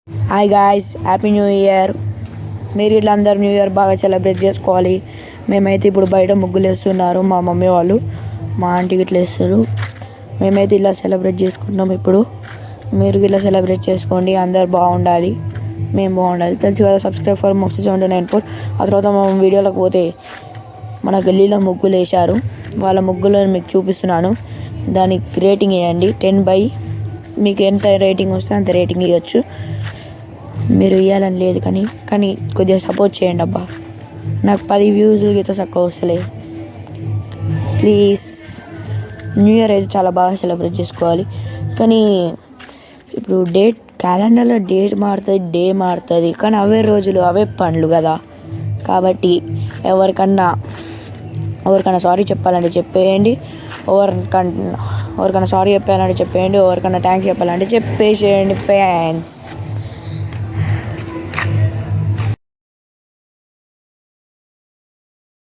Hi guys, happy new year. మీరు ఇట్లా అందరు న్యూ ఇయర్ బాగా సెలబ్రేట్ చేసుకోవాలి. మేమైతే ఇప్పుడు బయట ముగ్గులు వేస్తున్నారు మా మమ్మీ వాళ్ళు, మా ఆంటీకి ఇట్లా వేస్తారు. మేమైతే ఇలా సెలబ్రేట్ చేసుకుంటున్నాం. ఇప్పుడు మీరు ఇలా సెలబ్రేట్ చేసుకోండి, అందరు బాగుండాలి, మేము బాగుండాలి. తెలుసు కదా, సబ్స్క్రైబ్ ఫర్ మోస్ట్ 794. ఆ తర్వాత మా వీడియోలోకి పోతే మన గల్లీలో ముగ్గులు వేశారు. వాళ్ళ ముగ్గులను మీకు చూపిస్తున్నాను. దానికి రేటింగ్ వేయండి 10/. మీకు ఎంత రేటింగ్ వస్తే అంత రేటింగ్ ఇవ్వచ్చు. మీరు ఇవ్వాలని లేదు కానీ కొద్దిగా సపోర్ట్ చేయండి అబ్బా. నాకు 10 వ్యూస్ అయితే చక్కగా వస్తలే. ప్లీజ్. న్యూ ఇయర్ అయితే చాలా బాగా సెలబ్రేట్ చేసుకోవాలి. కానీ ఇప్పుడు క్యాలెండర్లో డేట్ మారుతుంది, డే మారుతుంది, కానీ అవే రోజులు అవే పనులు కదా. కాబట్టి ఎవరికన్నా సారీ చెప్పాలంటే చెప్పేయండి. ఎవరికన్నా సారీ చెప్పాలంటే చెప్పేయండి. ఎవరికన్నా థ్యాంక్స్ చెప్పాలంటే చెప్పేసేయండి ఫ్రెండ్స్.